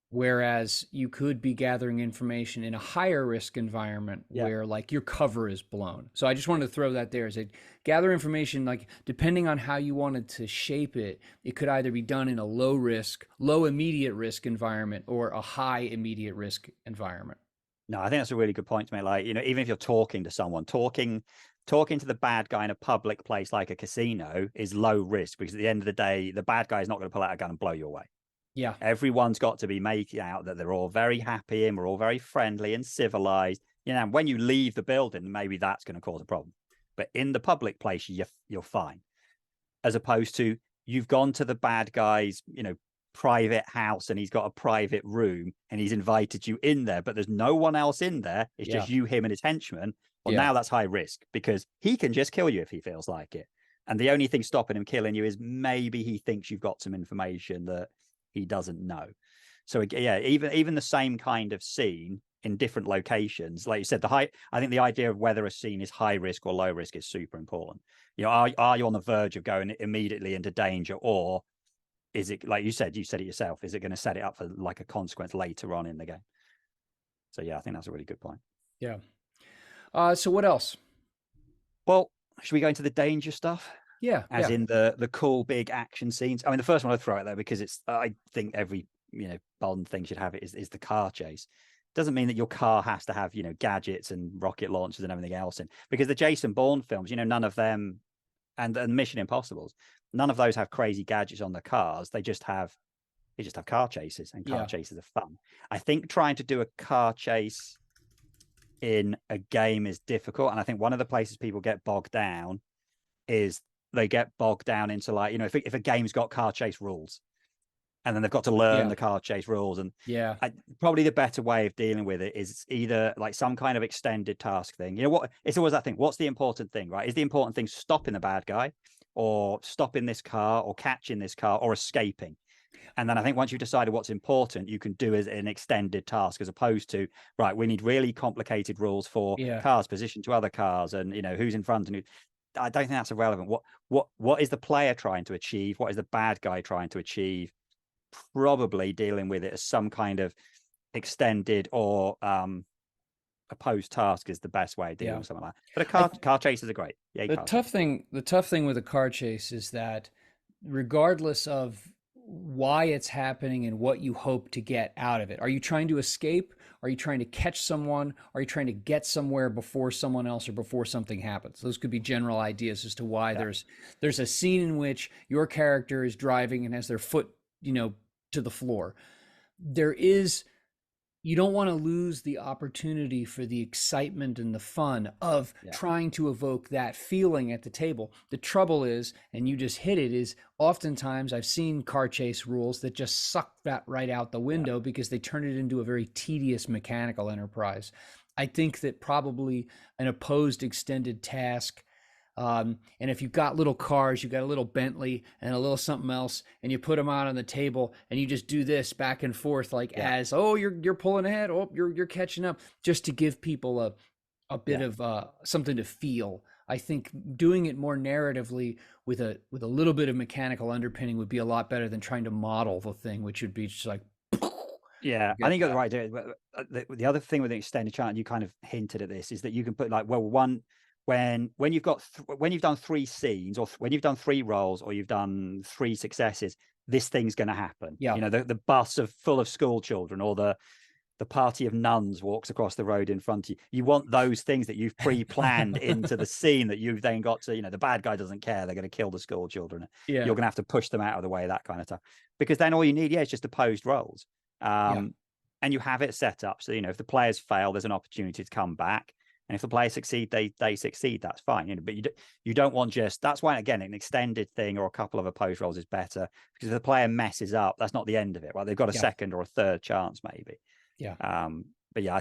Whereas you could be gathering information in a higher risk environment where like your cover is blown. So I just wanted to throw that there as a gather information, like depending on how you wanted to shape it, it could either be done in a low immediate risk environment or a high immediate risk environment. No, I think that's a really good point to make. Like, even if you're talking to someone, talking to the bad guy in a public place like a casino is low risk, because at the end of the day, the bad guy is not going to pull out a gun and blow you away. Yeah. Everyone's got to be making out that they're all very happy and we're all very friendly and civilized. When you leave the building, maybe that's going to cause a problem. But in the public place, you're fine. As opposed to you've gone to the bad guy's, private house and he's got a private room and he's invited you in there, but there's no one else in there. It's just you, him, and his henchman. Well, now that's high risk because he can just kill you if he feels like it. And the only thing stopping him killing you is maybe he thinks you've got some information that he doesn't know. So even the same kind of scene in different locations, like you said, I think the idea of whether a scene is high risk or low risk is super important. Are you on the verge of going immediately into danger, or is it, like you said it yourself, is it going to set it up for like a consequence later on in the game? So I think that's a really good point. So what else? Well, should we go into the danger stuff? As in the cool big action scenes. I mean, the first one I'd throw out there because it's, I think every Bond thing should have it, is the car chase. Doesn't mean that your car has to have gadgets and rocket launchers and everything else in, because the Jason Bourne films, none of them, and Mission Impossibles, none of those have crazy gadgets on the cars. They just have car chases, and car chases are fun. I think trying to do a car chase in a game is difficult, and I think one of the places people get bogged down is they get bogged down into, like, if a game's got car chase rules, and then they've got to learn Yeah. the car chase rules. And Yeah. probably the better way of dealing with it is either like some kind of extended task thing. You know what? It's always that thing. What's the important thing, right? Is the important thing stopping the bad guy, or stopping this car, or catching this car, or escaping? And then I think once you've decided what's important, you can do as an extended task, as opposed to, right, we need really complicated rules for Yeah. cars position to other cars, and who's in front and who. I don't think that's irrelevant. What is the player trying to achieve? What is the bad guy trying to achieve? Probably dealing with it as some kind of extended or opposed task is the best way of dealing with something like that. But car chases are great. Yeah, the tough thing with a car chase is that regardless of why it's happening and what you hope to get out of it, are you trying to escape? Are you trying to catch someone? Are you trying to get somewhere before someone else or before something happens? Those could be general ideas as to why there's a scene in which your character is driving and has their foot, to the floor. You don't want to lose the opportunity for the excitement and the fun of trying to evoke that feeling at the table. The trouble is, and you just hit it, is oftentimes I've seen car chase rules that just suck that right out the window because they turn it into a very tedious mechanical enterprise. I think that probably an opposed extended task, and if you've got little cars, you've got a little Bentley and a little something else, and you put them out on the table, and you just do this back and forth, like as you're pulling ahead, you're catching up, just to give people a bit of something to feel. I think doing it more narratively with a little bit of mechanical underpinning would be a lot better than trying to model the thing, which would be just like. Yeah, I think you're right. The other thing with the extended challenge, you kind of hinted at this, is that you can put like, well, when you've got when you've done 3 scenes, or when you've done 3 roles, or you've done 3 successes, this thing's going to happen. Yeah. The bus full of school children, or the party of nuns walks across the road in front of you. You want those things that you've pre-planned into the scene, that you've then got to, the bad guy doesn't care, they're going to kill the school children. Yeah. You're going to have to push them out of the way, that kind of stuff. Because then all you need, is just opposed roles. And you have it set up so, if the players fail, there's an opportunity to come back. And if the players succeed, they succeed. That's fine. But you don't want just. That's why, again, an extended thing or a couple of opposed roles is better, because if the player messes up, that's not the end of it. Right? They've got a second or a third chance, maybe. Yeah. But yeah,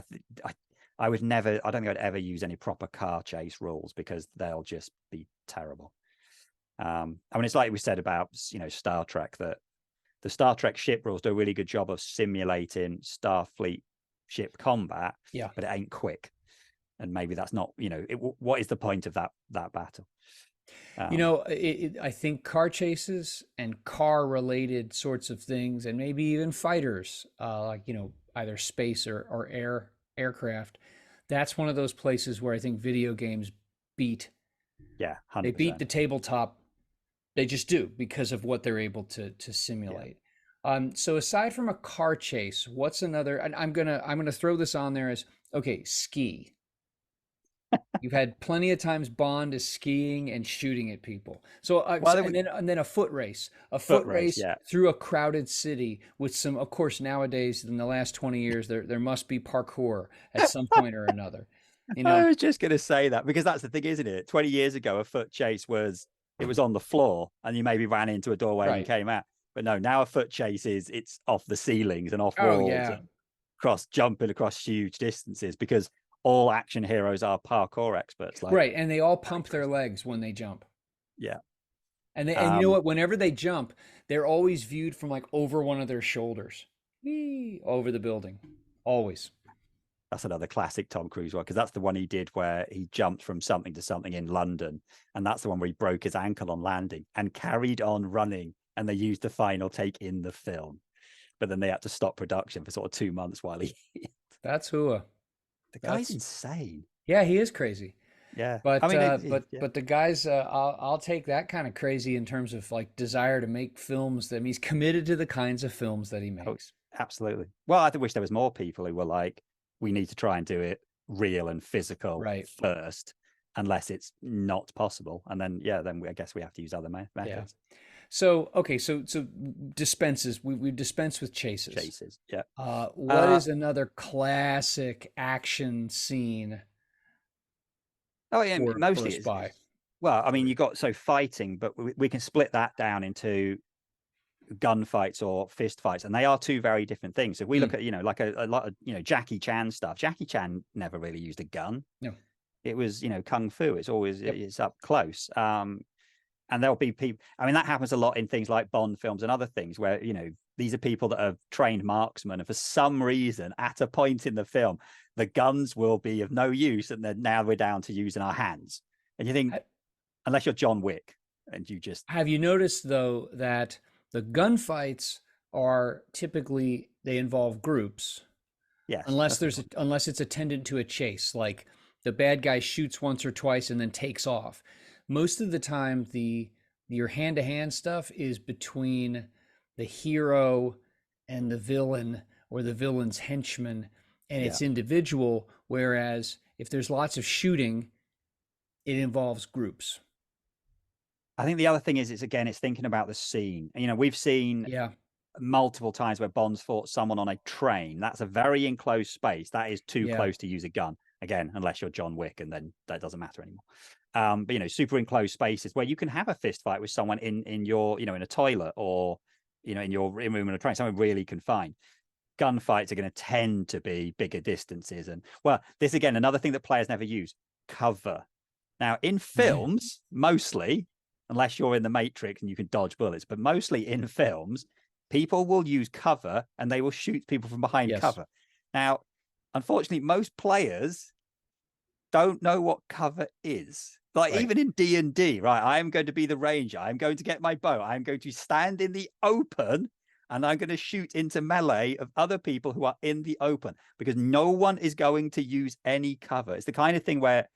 I would never. I don't think I'd ever use any proper car chase rules, because they'll just be terrible. I mean, it's like we said about Star Trek, that the Star Trek ship rules do a really good job of simulating Starfleet ship combat. Yeah. But it ain't quick. And maybe that's not, what is the point of that battle? I think car chases and car related sorts of things, and maybe even fighters, like, either space or aircraft. That's one of those places where I think video games beat. Yeah. 100%. They beat the tabletop. They just do, because of what they're able to simulate. So aside from a car chase, what's another, and I'm going to throw this on there as, okay, ski. You've had plenty of times Bond is skiing and shooting at people. So, and then a foot race, through a crowded city with some, of course, nowadays in the last 20 years, there must be parkour at some point or another. I was just going to say that, because that's the thing, isn't it? 20 years ago, a foot chase was on the floor, and you maybe ran into a doorway and came out. But no, now a foot chase it's off the ceilings and off walls, and jumping across huge distances, because all action heroes are parkour experts. And they all pump their legs when they jump. Yeah. And you know what? Whenever they jump, they're always viewed from like over one of their shoulders, over the building, always. That's another classic Tom Cruise one, because that's the one he did where he jumped from something to something in London, and that's the one where he broke his ankle on landing and carried on running, and they used the final take in the film, but then they had to stop production for sort of 2 months while he. That's who. The guy's insane. Yeah, he is crazy. Yeah, but but the guys, I'll take that kind of crazy in terms of like desire to make films. That he's committed to the kinds of films that he makes. Oh, absolutely. Well, I wish there was more people who were like, we need to try and do it real and physical first, unless it's not possible, and then I guess we have to use other methods. Yeah. So okay, so dispenses. We dispense with chases. Chases, yeah. What is another classic action scene? Oh yeah, mostly it's spy. Well, I mean, you got fighting, but we can split that down into gunfights or fist fights, and they are two very different things. If we look at, like a lot of, Jackie Chan stuff, Jackie Chan never really used a gun. No. It was, kung fu. It's always, Yep. it's up close. And there'll be people, I mean, that happens a lot in things like Bond films and other things where, these are people that are trained marksmen, and for some reason at a point in the film the guns will be of no use, and then now we're down to using our hands. And you think, unless you're John Wick and you just... Have you noticed though that the gunfights are typically, they involve groups? Yes, unless unless it's attendant to a chase, like the bad guy shoots once or twice and then takes off. Most of the time your hand-to-hand stuff is between the hero and the villain, or the villain's henchman, and it's individual. Whereas if there's lots of shooting, it involves groups. I think the other thing is, it's thinking about the scene. We've seen multiple times where Bond's fought someone on a train. That's a very enclosed space. That is too close to use a gun. Again, unless you're John Wick, and then that doesn't matter anymore. But super enclosed spaces where you can have a fist fight with someone in your, in a toilet, or in your room in a train, something really confined. Gunfights are going to tend to be bigger distances. And well, this again, another thing that players never use: cover. Now, in films, mostly, unless you're in the Matrix and you can dodge bullets, but mostly in films, people will use cover and they will shoot people from behind cover. Now, unfortunately, most players don't know what cover is. Like even in D&D, right? I am going to be the ranger. I'm going to get my bow. I'm going to stand in the open, and I'm going to shoot into melee of other people who are in the open, because no one is going to use any cover. It's the kind of thing where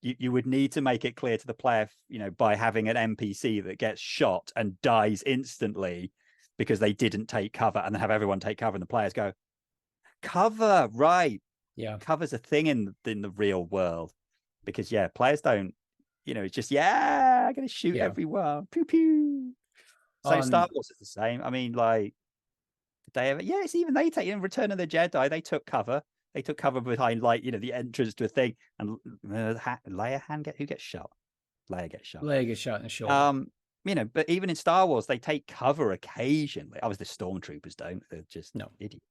you would need to make it clear to the player, by having an NPC that gets shot and dies instantly because they didn't take cover, and then have everyone take cover, and the players go, cover, right? Yeah. Cover's a thing in the real world, because players don't, it's just, I'm going to shoot everyone. Pew, pew. So Star Wars is the same. I mean, like, did they ever, it's even they take in Return of the Jedi, they took cover. They took cover behind, like, the entrance to a thing, and Leia who gets shot? Leia gets shot. Leia gets shot in the shoulder. But even in Star Wars, they take cover occasionally. Obviously, stormtroopers don't. They're just idiots.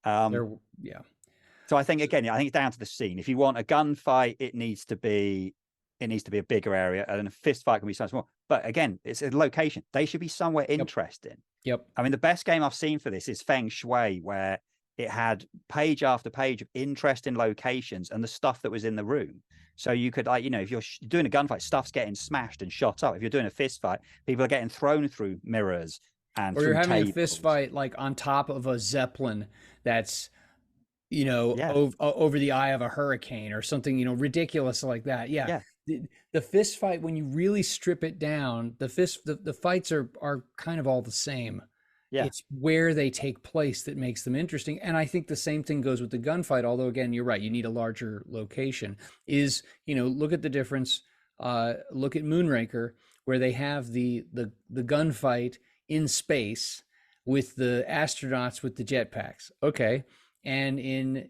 So I think, again, I think it's down to the scene. If you want a gunfight, it needs to be a bigger area, and a fist fight can be something small. But again, it's a location. They should be somewhere interesting. Yep. I mean, the best game I've seen for this is Feng Shui, where it had page after page of interesting locations and the stuff that was in the room. So you could, like, if you're doing a gunfight, stuff's getting smashed and shot up. If you're doing a fist fight, people are getting thrown through mirrors and or you're having a fist fight like on top of a Zeppelin that's, over the eye of a hurricane or something, ridiculous like that. The fist fight, when you really strip it down, the fights are kind of all the same. It's where they take place that makes them interesting. And I think the same thing goes with the gunfight, although, again, you're right, you need a larger location. Look at the difference. Look at Moonraker, where they have the gunfight in space with the astronauts with the jetpacks. Okay. And in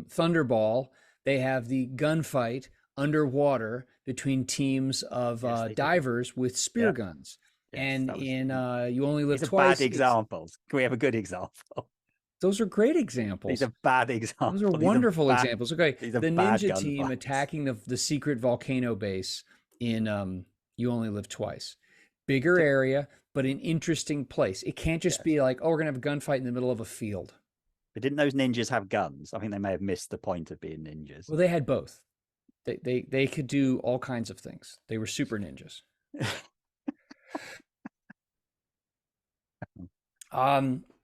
Thunderball, they have the gunfight underwater between teams of divers with spear guns. Yes, and in You Only Live Twice. Bad examples. Can we have a good example? Those are great examples. These are bad examples. Those are wonderful examples. Okay, the ninja team attacking the secret volcano base in You Only Live Twice. Bigger area, but an interesting place. It can't just be like, we're going to have a gunfight in the middle of a field. But didn't those ninjas have guns? I think they may have missed the point of being ninjas. Well, they had both. They could do all kinds of things. They were super ninjas.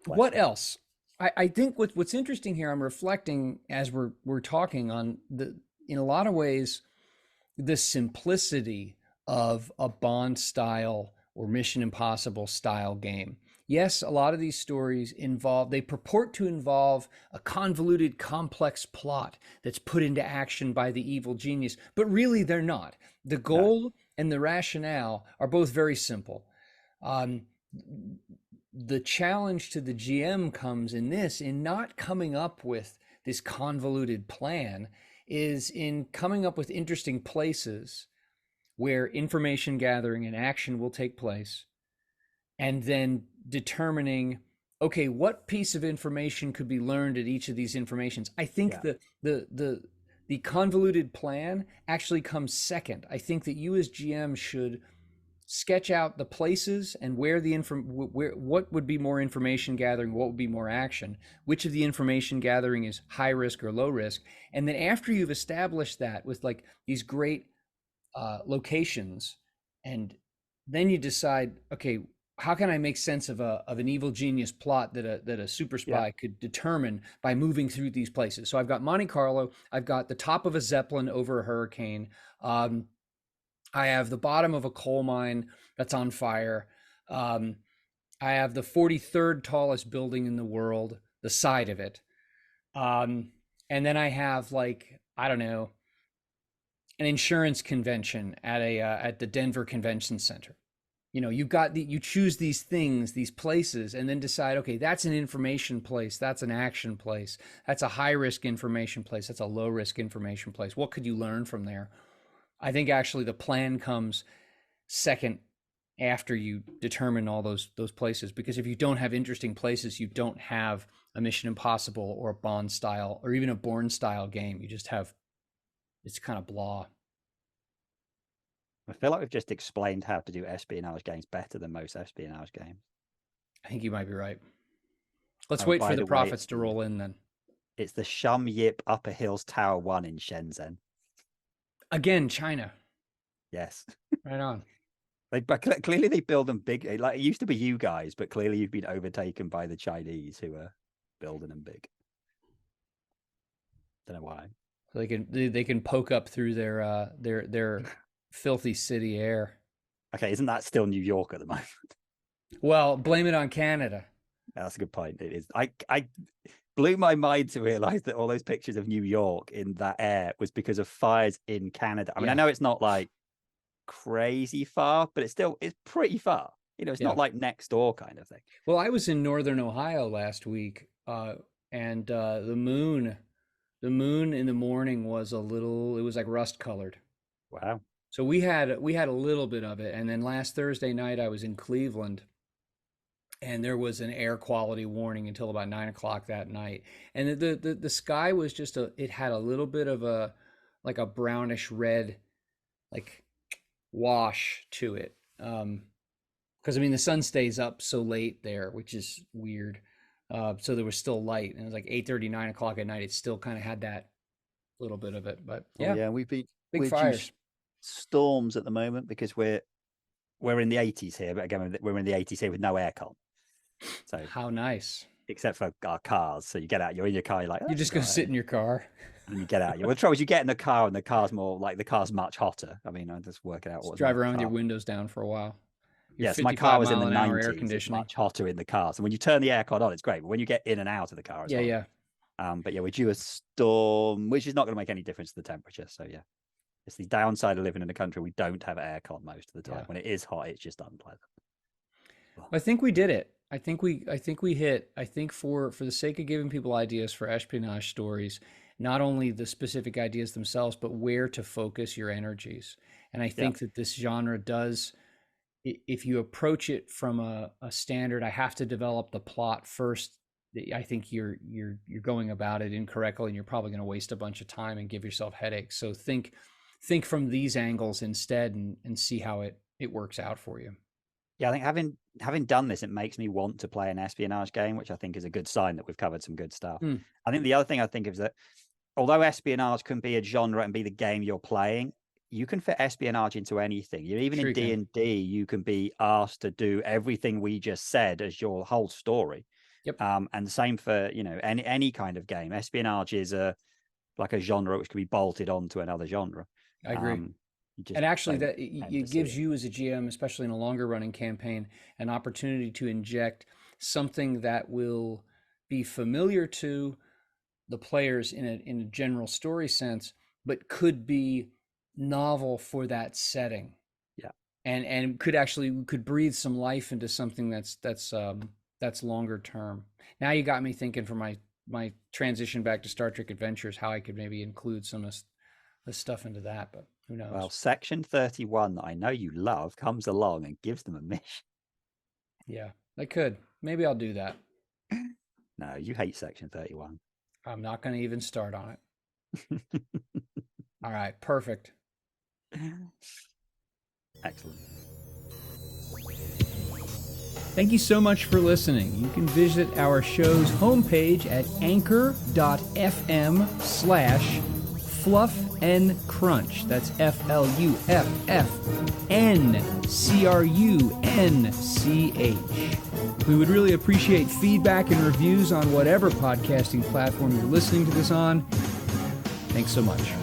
What else? I think what's interesting here, I'm reflecting as we're talking on in a lot of ways, the simplicity of a Bond style or Mission Impossible style game. Yes, a lot of these stories they purport to involve a convoluted, complex plot that's put into action by the evil genius, but really they're not. The goal and the rationale are both very simple. The challenge to the GM comes in not coming up with this convoluted plan, is in coming up with interesting places where information gathering and action will take place, and then determining, okay, what piece of information could be learned at each of these informations. I think Yeah. the convoluted plan actually comes second. I think that you as GM should sketch out the places and where what would be more information gathering, what would be more action, which of the information gathering is high risk or low risk, and then after you've established that with like these great locations, and then you decide, okay, how can I make sense of an evil genius plot that a super Yeah. spy could determine by moving through these places? So I've got Monte Carlo, I've got the top of a zeppelin over a hurricane, I have the bottom of a coal mine that's on fire. Um, I have the 43rd tallest building in the world, the side of it. And then I have like, I don't know, an insurance convention at the Denver Convention Center. You know, you choose these things, these places, and then decide, okay, that's an information place, that's an action place, that's a high risk information place, that's a low risk information place. What could you learn from there? I think actually the plan comes second after you determine all those places, because if you don't have interesting places, you don't have a Mission Impossible or a Bond style or even a Bourne style game. You just have, it's kind of blah. I feel like we've just explained how to do espionage games better than most espionage games. I think you might be right. Let's Oh, wait for by the the way, profits to roll in then. it's the Shum Yip Upper Hills Tower 1 in Shenzhen. Again, China. Yes. Right on. But clearly they build them big. Like it used to be you guys, but clearly you've been overtaken by the Chinese who are building them big. Don't know why. So they can poke up through their filthy city air. Okay, isn't that still New York at the moment? Well, blame it on Canada. That's a good point. It is. I blew my mind to realize that all those pictures of New York in that air was because of fires in Canada. I mean, I Yeah. know it's not like crazy far, but it's pretty far. You know, it's Yeah. not like next door kind of thing. Well, I was in northern Ohio last week, and the moon in the morning was a little. It was like rust colored. Wow. So we had a little bit of it, and then last Thursday night I was in Cleveland, and there was an air quality warning until about 9 o'clock that night, and the sky was just it had a little bit of a like a brownish red like wash to it. Because I mean the sun stays up so late there, which is weird. So there was still light, and it was like 8:30, 9 o'clock at night. It still kind of had that little bit of it, but Oh yeah, yeah, big we're due fires. storms at the moment because we're in the 80s here, but again we're in the 80s here with no aircon. So How nice! except for our cars, so you get out, you're in your car, you're like, oh, You just go sit in your car. and you get out. Well, the trouble is you get in the car and the car's more like the car's much hotter. I mean, I'm just working out Just what drive my around with your car. windows down for a while. Your Yes, my car 55 was in the mile an hour air 90s. It's conditioning. much hotter in the car. So when you turn the aircon on, it's great. But when you get in and out of the car, it's Yeah, horrible. yeah. But yeah, we're due a storm, which is not going to make any difference to the temperature. So yeah, it's the downside of living in a country we don't have aircon most of the time. Yeah. When it is hot, it's just unpleasant. I think we did it. I think we hit. I think for the sake of giving people ideas for espionage stories, not only the specific ideas themselves, but where to focus your energies. And I Yeah, think that this genre does, if you approach it from a standard, I have to develop the plot first. I think you're going about it incorrectly, and you're probably going to waste a bunch of time and give yourself headaches. So think from these angles instead, and see how it works out for you. yeah. I think having done this, it makes me want to play an espionage game, which I think is a good sign that we've covered some good stuff. Hmm. I think the other thing I think is that although espionage can be a genre and be the game you're playing, you can fit espionage into anything. You even Sure in you can. D&D, you can be asked to do everything we just said as your whole story. Yep, And the same for any kind of game. Espionage is like a genre which can be bolted onto another genre. I agree. You just And actually, don't that tend to it see gives it. you as a GM, especially in a longer running campaign, an opportunity to inject something that will be familiar to the players in a general story sense, but could be novel for that setting, Yeah. and could breathe some life into something that's longer term. Now you got me thinking for my transition back to Star Trek Adventures, how I could maybe include some of this stuff into that, but who Well, knows? Section 31 that I know you love comes along and gives them a mission. Yeah, I could. Maybe I'll do that. No, you hate Section 31. I'm not going to even start on it. All right, perfect. Excellent. Thank you so much for listening. You can visit our show's homepage at anchor.fm/fluffncrunch. That's FLUFFNCRUNCH. We would really appreciate feedback and reviews on whatever podcasting platform you're listening to this on. Thanks so much.